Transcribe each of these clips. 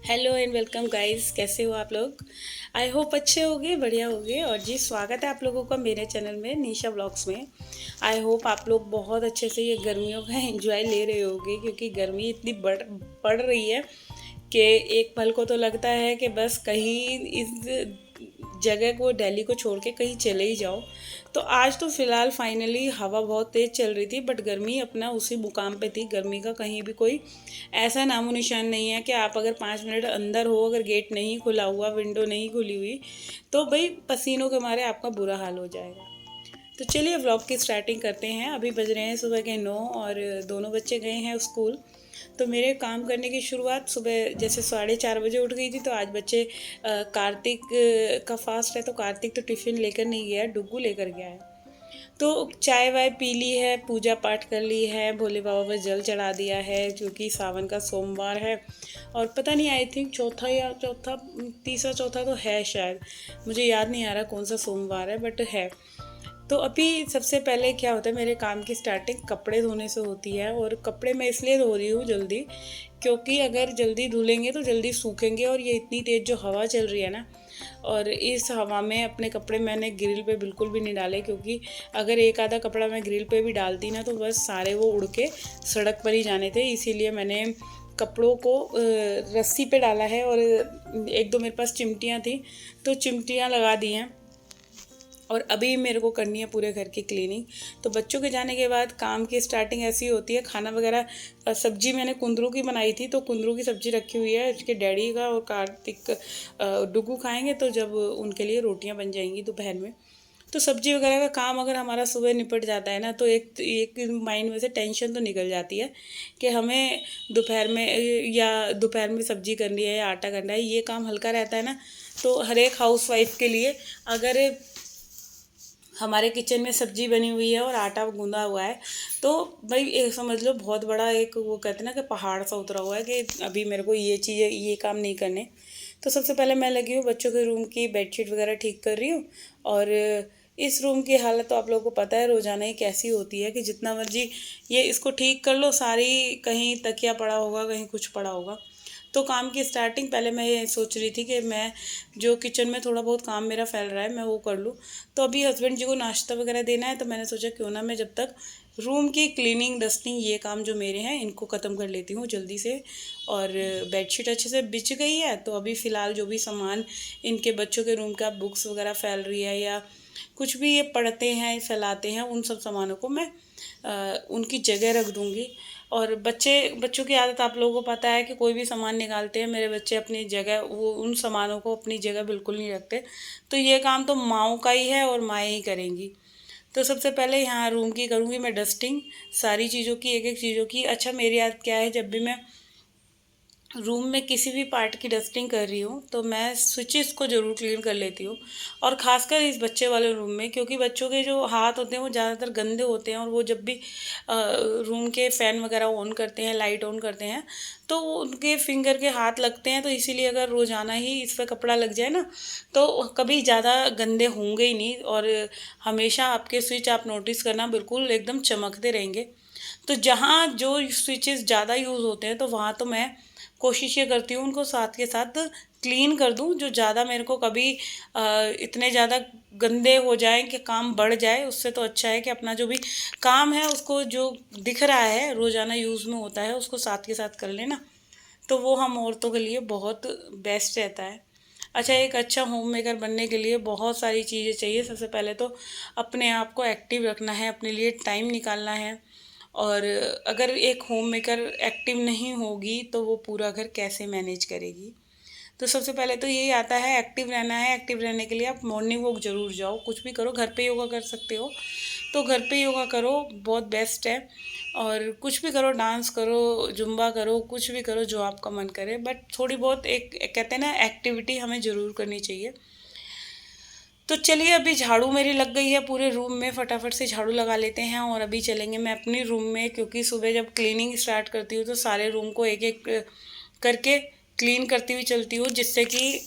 Hello and welcome guys, कैसे हो आप लोग। आई होप अच्छे होगे, बढ़िया होगे। और जी स्वागत है आप लोगों का मेरे चैनल में निशा ब्लॉग्स में। आई होप आप लोग बहुत अच्छे से ये गर्मियों का एंजॉय ले रहे होगे, क्योंकि गर्मी इतनी बढ़ रही है कि एक पल को तो लगता है कि बस कहीं इस जगह को, दिल्ली को छोड़ के कहीं चले ही जाओ। तो आज तो फ़िलहाल फाइनली हवा बहुत तेज़ चल रही थी, बट गर्मी अपना उसी मुकाम पे थी। गर्मी का कहीं भी कोई ऐसा नामो निशान नहीं है कि आप अगर 5 मिनट अंदर हो, अगर गेट नहीं खुला हुआ, विंडो नहीं खुली हुई, तो भाई पसीनों के मारे आपका बुरा हाल हो जाएगा। तो चलिए व्लॉग की स्टार्टिंग करते हैं। अभी बज रहे हैं सुबह के 9 और दोनों बच्चे गए हैं स्कूल। तो मेरे काम करने की शुरुआत सुबह जैसे 4:30 बजे उठ गई थी। तो आज बच्चे कार्तिक का फास्ट है, तो कार्तिक तो टिफ़िन लेकर नहीं गया, डुग्गू लेकर गया है। तो चाय वाय पी ली है, पूजा पाठ कर ली है, भोले बाबा पर जल चढ़ा दिया है, क्योंकि सावन का सोमवार है। और पता नहीं, आई थिंक चौथा या चौथा, तीसरा चौथा तो है शायद, मुझे याद नहीं आ रहा कौन सा सोमवार है, बट है। तो अभी सबसे पहले क्या होता है, मेरे काम की स्टार्टिंग कपड़े धोने से होती है। और कपड़े मैं इसलिए धो रही हूँ जल्दी, क्योंकि अगर जल्दी धुलेंगे तो जल्दी सूखेंगे। और ये इतनी तेज़ जो हवा चल रही है ना, और इस हवा में अपने कपड़े मैंने ग्रिल पे बिल्कुल भी नहीं डाले, क्योंकि अगर एक आधा कपड़ा मैं ग्रिल पे भी डालती ना, तो बस सारे वो उड़ के सड़क पर ही जाने थे। इसीलिए मैंने कपड़ों को रस्सी पे डाला है। और एक दो मेरे पास चिमटियाँ थी, तो चिमटियाँ लगा दी हैं। और अभी मेरे को करनी है पूरे घर की क्लीनिंग। तो बच्चों के जाने के बाद काम की स्टार्टिंग ऐसी होती है। खाना वगैरह, सब्जी मैंने कुंदरू की बनाई थी, तो कुंदरू की सब्जी रखी हुई है। उसके डैडी का और कार्तिक डुगू खाएंगे, तो जब उनके लिए रोटियां बन जाएंगी दोपहर में। तो सब्जी वगैरह का काम अगर हमारा सुबह निपट जाता है ना, तो एक एक माइंड में से टेंशन तो निकल जाती है कि हमें दोपहर में या दोपहर में सब्जी करनी है या आटा करना है, ये काम हल्का रहता है ना। तो हर एक हाउस वाइफ के लिए, अगर हमारे किचन में सब्जी बनी हुई है और आटा गूंदा हुआ है, तो भाई एक समझ लो बहुत बड़ा एक, वो कहते हैं ना कि पहाड़ सा उतरा हुआ है कि अभी मेरे को ये चीज़ें, ये काम नहीं करने। तो सबसे पहले मैं लगी हूँ बच्चों के रूम की बेडशीट वगैरह ठीक कर रही हूँ। और इस रूम की हालत तो आप लोगों को पता है रोज़ाना ही कैसी होती है, कि जितना मर्जी ये इसको ठीक कर लो, सारी कहीं तकिया पड़ा होगा, कहीं कुछ पड़ा होगा। तो काम की स्टार्टिंग पहले मैं ये सोच रही थी कि मैं जो किचन में थोड़ा बहुत काम मेरा फैल रहा है मैं वो कर लूँ। तो अभी हस्बैंड जी को नाश्ता वगैरह देना है, तो मैंने सोचा क्यों ना मैं जब तक रूम की क्लीनिंग डस्टिंग, ये काम जो मेरे हैं इनको ख़त्म कर लेती हूँ जल्दी से। और बेडशीट अच्छे से बिछ गई है, तो अभी फ़िलहाल जो भी सामान इनके बच्चों के रूम का बुक्स वगैरह फैल रही है, या कुछ भी ये पढ़ते हैं फैलाते हैं, उन सब सामानों को मैं उनकी जगह रख दूँगी। और बच्चों की आदत आप लोगों को पता है कि कोई भी सामान निकालते हैं, मेरे बच्चे अपनी जगह, वो उन सामानों को अपनी जगह बिल्कुल नहीं रखते। तो ये काम तो माँओं का ही है और माएँ ही करेंगी। तो सबसे पहले यहाँ रूम की करूँगी मैं डस्टिंग, सारी चीज़ों की, एक एक चीज़ों की। अच्छा, मेरी आदत क्या है, जब भी मैं रूम में किसी भी पार्ट की डस्टिंग कर रही हूँ, तो मैं स्विचेस को ज़रूर क्लीन कर लेती हूँ। और ख़ासकर इस बच्चे वाले रूम में, क्योंकि बच्चों के जो हाथ होते हैं वो ज़्यादातर गंदे होते हैं। और वो जब भी रूम के फ़ैन वगैरह ऑन करते हैं, लाइट ऑन करते हैं, तो उनके फिंगर के हाथ लगते हैं। तो इसीलिए अगर रोज़ाना ही इस पर कपड़ा लग जाए ना, तो कभी ज़्यादा गंदे होंगे ही नहीं। और हमेशा आपके स्विच आप नोटिस करना बिल्कुल एकदम चमकते रहेंगे। तो जहाँ जो स्विचेस ज़्यादा यूज़ होते हैं, तो वहाँ तो मैं कोशिश ये करती हूँ उनको साथ के साथ क्लीन कर दूँ। जो ज़्यादा मेरे को कभी इतने ज़्यादा गंदे हो जाएं कि काम बढ़ जाए, उससे तो अच्छा है कि अपना जो भी काम है उसको, जो दिख रहा है रोज़ाना यूज़ में होता है, उसको साथ के साथ कर लेना। तो वो हम औरतों के लिए बहुत बेस्ट रहता है। अच्छा, एक अच्छा होम मेकर बनने के लिए बहुत सारी चीज़ें चाहिए। सबसे पहले तो अपने आप को एक्टिव रखना है, अपने लिए टाइम निकालना है। और अगर एक होम मेकर एक्टिव नहीं होगी, तो वो पूरा घर कैसे मैनेज करेगी। तो सबसे पहले तो यही आता है, एक्टिव रहना है। एक्टिव रहने के लिए आप मॉर्निंग वॉक ज़रूर जाओ, कुछ भी करो, घर पे योगा कर सकते हो तो घर पे योगा करो, बहुत बेस्ट है। और कुछ भी करो, डांस करो, जुम्बा करो, कुछ भी करो जो आपका मन करे, बट थोड़ी बहुत एक कहते हैं ना, एक्टिविटी हमें ज़रूर करनी चाहिए। तो चलिए, अभी झाड़ू मेरी लग गई है पूरे रूम में, फटाफट से झाड़ू लगा लेते हैं। और अभी चलेंगे मैं अपनी रूम में, क्योंकि सुबह जब क्लीनिंग स्टार्ट करती हूँ तो सारे रूम को एक एक करके क्लीन करती हुई चलती हूँ, जिससे कि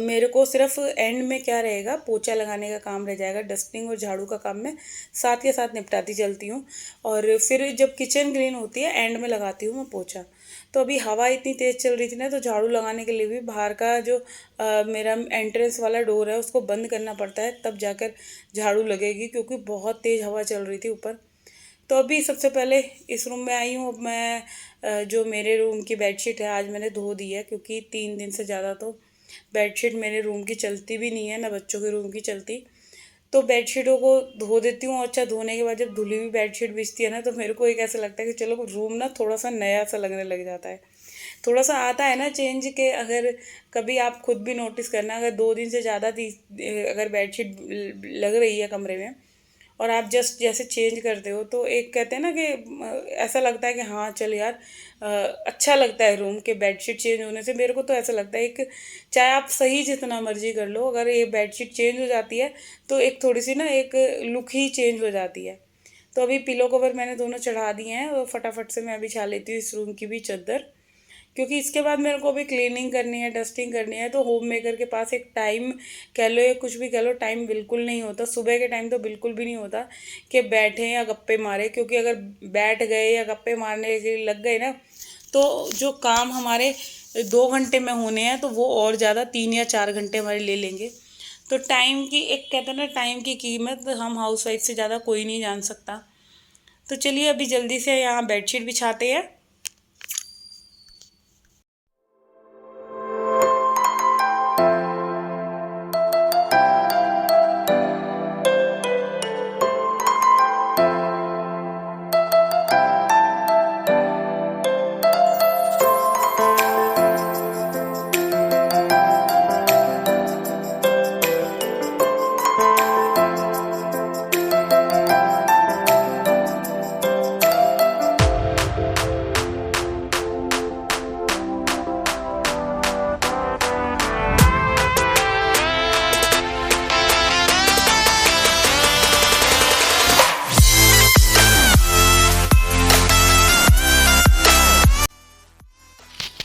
मेरे को सिर्फ एंड में क्या रहेगा, पोछा लगाने का काम रह जाएगा। डस्टिंग और झाड़ू का काम मैं साथ के साथ निपटाती चलती हूँ। और फिर जब किचन क्लीन होती है एंड में लगाती हूँ मैं पोछा। तो अभी हवा इतनी तेज़ चल रही थी ना, तो झाड़ू लगाने के लिए भी बाहर का जो मेरा एंट्रेंस वाला डोर है उसको बंद करना पड़ता है, तब जाकर झाड़ू लगेगी, क्योंकि बहुत तेज़ हवा चल रही थी ऊपर। तो अभी सबसे पहले इस रूम में आई हूँ। अब मैं जो मेरे रूम की बेडशीट है आज मैंने धो दी है, क्योंकि 3 दिन से ज़्यादा तो बेडशीट मेरे रूम की चलती भी नहीं है, ना बच्चों के रूम की चलती। तो बेडशीटों को धो देती हूँ। अच्छा, धोने के बाद जब धुली हुई बेडशीट बिछती है ना, तो मेरे को एक ऐसा लगता है कि चलो रूम ना थोड़ा सा नया सा लगने लग जाता है। थोड़ा सा आता है ना चेंज के। अगर कभी आप खुद भी नोटिस करना, अगर 2 दिन से ज़्यादा अगर बेडशीट लग रही है कमरे में और आप जस्ट जैसे चेंज करते हो, तो एक कहते हैं ना कि ऐसा लगता है कि हाँ चल यार, अच्छा लगता है रूम के बेडशीट चेंज होने से। मेरे को तो ऐसा लगता है, एक चाहे आप सही जितना मर्जी कर लो, अगर ये बेडशीट चेंज हो जाती है तो एक थोड़ी सी ना एक लुक ही चेंज हो जाती है। तो अभी पिलो कवर मैंने दोनों चढ़ा दिए हैं और फटाफट से मैं बिछा लेती हूँ इस रूम की भी चादर, क्योंकि इसके बाद मेरे को भी क्लीनिंग करनी है, डस्टिंग करनी है। तो होम मेकर के पास एक टाइम कह लो या कुछ भी कह लो, टाइम बिल्कुल नहीं होता। सुबह के टाइम तो बिल्कुल भी नहीं होता कि बैठें या गप्पे मारे, क्योंकि अगर बैठ गए या गप्पे मारने के लग गए ना, तो जो काम हमारे 2 घंटे में होने हैं तो वो और ज़्यादा 3 या 4 घंटे हमारे ले लेंगे। तो टाइम की एक कहते हैं ना, टाइम की कीमत हम हाउस वाइफ से ज़्यादा कोई नहीं जान सकता। तो चलिए अभी जल्दी से यहाँ बेडशीट बिछाते हैं।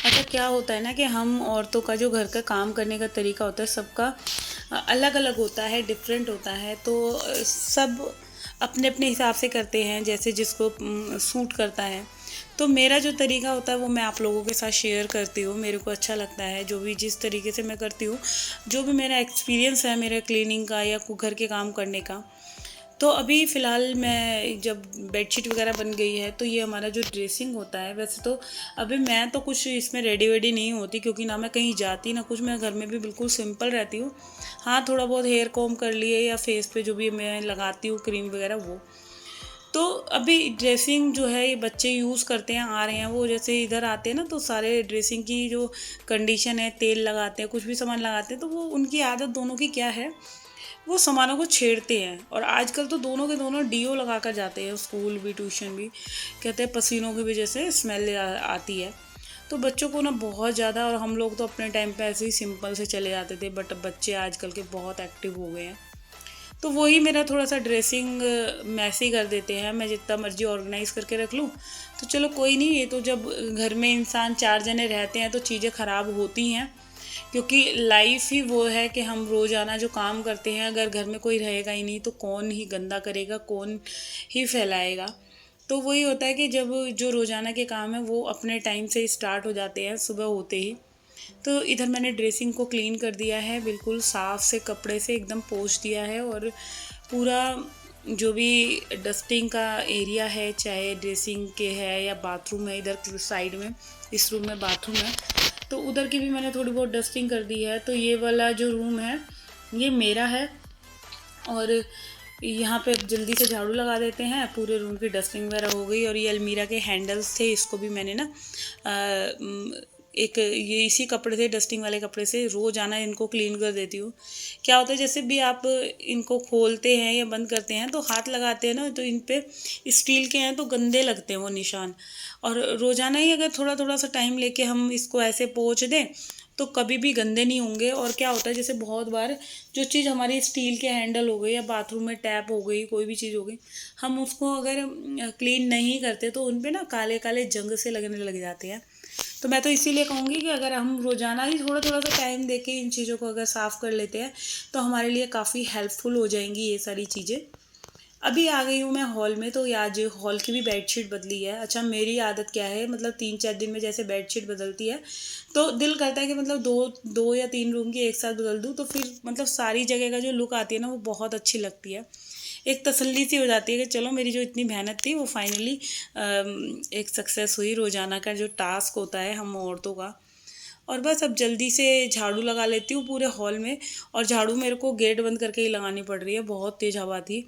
अच्छा, क्या होता है ना कि हम औरतों का जो घर का काम करने का तरीका होता है सबका अलग अलग होता है, डिफरेंट होता है। तो सब अपने अपने हिसाब से करते हैं, जैसे जिसको सूट करता है। तो मेरा जो तरीका होता है वो मैं आप लोगों के साथ शेयर करती हूँ। मेरे को अच्छा लगता है जो भी, जिस तरीके से मैं करती हूँ, जो भी मेरा एक्सपीरियंस है मेरे क्लीनिंग का या घर के काम करने का। तो अभी फ़िलहाल मैं जब बेडशीट वगैरह बन गई है, तो ये हमारा जो ड्रेसिंग होता है, वैसे तो अभी मैं तो कुछ इसमें रेडी वेडी नहीं होती, क्योंकि ना मैं कहीं जाती ना कुछ, मैं घर में भी बिल्कुल सिंपल रहती हूँ। हाँ, थोड़ा बहुत हेयर कॉम कर लिए या फेस पे जो भी मैं लगाती हूँ क्रीम वगैरह वो। तो अभी ड्रेसिंग जो है ये बच्चे यूज़ करते हैं, आ रहे हैं वो, जैसे इधर आते हैं ना तो सारे ड्रेसिंग की जो कंडीशन है, तेल लगाते हैं, कुछ भी सामान लगाते हैं, तो वो उनकी आदत दोनों की क्या है, वो सामानों को छेड़ते हैं। और आजकल तो दोनों के दोनों डीओ लगा कर जाते हैं, स्कूल भी ट्यूशन भी। कहते हैं पसीनों की वजह से स्मेल आती है। तो बच्चों को ना बहुत ज़्यादा, और हम लोग तो अपने टाइम पे ऐसे ही सिंपल से चले जाते थे, बट बच्चे आजकल के बहुत एक्टिव हो गए हैं। तो वही मेरा थोड़ा सा ड्रेसिंग मैसी कर देते हैं। मैं जितना मर्जी ऑर्गेनाइज़ करके रख लूँ तो चलो कोई नहीं, ये तो जब घर में इंसान 4 जने रहते हैं तो चीज़ें ख़राब होती हैं, क्योंकि लाइफ ही वो है कि हम रोज़ाना जो काम करते हैं, अगर घर में कोई रहेगा ही नहीं तो कौन ही गंदा करेगा, कौन ही फैलाएगा। तो वही होता है कि जब जो रोज़ाना के काम है वो अपने टाइम से स्टार्ट हो जाते हैं सुबह होते ही। तो इधर मैंने ड्रेसिंग को क्लीन कर दिया है, बिल्कुल साफ़ से कपड़े से एकदम पोंछ दिया है। और पूरा जो भी डस्टिंग का एरिया है, चाहे ड्रेसिंग के है या बाथरूम है, इधर साइड में इस रूम में बाथरूम है, तो उधर की भी मैंने थोड़ी बहुत डस्टिंग कर दी है। तो ये वाला जो रूम है ये मेरा है, और यहाँ पे जल्दी से झाड़ू लगा देते हैं। पूरे रूम की डस्टिंग वगैरह हो गई। और ये अलमीरा के हैंडल्स थे, इसको भी मैंने ना एक ये इसी कपड़े से, डस्टिंग वाले कपड़े से रोज़ आना इनको क्लीन कर देती हूँ। क्या होता है, जैसे भी आप इनको खोलते हैं या बंद करते हैं तो हाथ लगाते हैं ना, तो इन पे स्टील के हैं तो गंदे लगते हैं वो निशान। और रोज़ाना ही अगर थोड़ा थोड़ा सा टाइम लेके हम इसको ऐसे पोंछ दें तो कभी भी गंदे नहीं होंगे। और क्या होता है, जैसे बहुत बार जो चीज़ हमारी स्टील के हैंडल हो गई या बाथरूम में टैप हो गई, कोई भी चीज़ हो गई, हम उसको अगर क्लीन नहीं करते तो उन पे ना काले काले जंग से लगने लग जाते हैं। तो मैं तो इसीलिए कहूँगी कि अगर हम रोज़ाना ही थोड़ा थोड़ा सा टाइम दे के इन चीज़ों को अगर साफ़ कर लेते हैं तो हमारे लिए काफ़ी हेल्पफुल हो जाएंगी ये सारी चीज़ें। अभी आ गई हूँ मैं हॉल में, तो आज हॉल की भी बेडशीट बदली है। अच्छा, मेरी आदत क्या है, मतलब 3-4 दिन में जैसे बेडशीट बदलती है तो दिल करता है कि मतलब दो दो या 3 रूम की एक साथ बदल दूँ, तो फिर मतलब सारी जगह का जो लुक आती है ना वो बहुत अच्छी लगती है। एक तसल्ली सी हो जाती है कि चलो मेरी जो इतनी मेहनत थी वो फाइनली एक सक्सेस हुई। रोज़ाना का जो टास्क होता है हम औरतों का, और बस अब जल्दी से झाड़ू लगा लेती हूँ पूरे हॉल में। और झाड़ू मेरे को गेट बंद करके ही लगानी पड़ रही है, बहुत तेज़ हवा थी।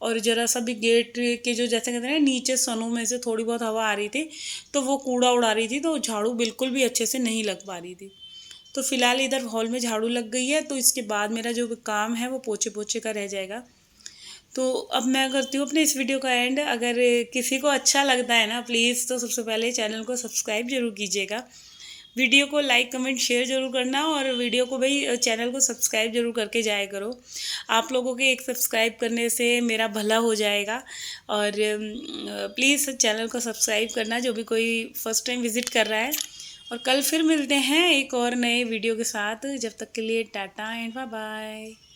और ज़रा सा भी गेट के जो जैसे कहते हैं ना नीचे सनों में से थोड़ी बहुत हवा आ रही थी तो वो कूड़ा उड़ा रही थी, तो झाड़ू बिल्कुल भी अच्छे से नहीं लग पा रही थी। तो फिलहाल इधर हॉल में झाड़ू लग गई है, तो इसके बाद मेरा जो काम है वो पोछे पोछे का रह जाएगा। तो अब मैं करती हूँ अपने इस वीडियो का एंड। अगर किसी को अच्छा लगता है ना, प्लीज़ तो सबसे पहले चैनल को सब्सक्राइब जरूर कीजिएगा, वीडियो को लाइक कमेंट शेयर जरूर करना, और वीडियो को भाई चैनल को सब्सक्राइब जरूर करके जाया करो। आप लोगों के एक सब्सक्राइब करने से मेरा भला हो जाएगा। और प्लीज़ चैनल को सब्सक्राइब करना जो भी कोई फर्स्ट टाइम विज़िट कर रहा है। और कल फिर मिलते हैं एक और नए वीडियो के साथ। जब तक के लिए टाटा एंड बाय बाय।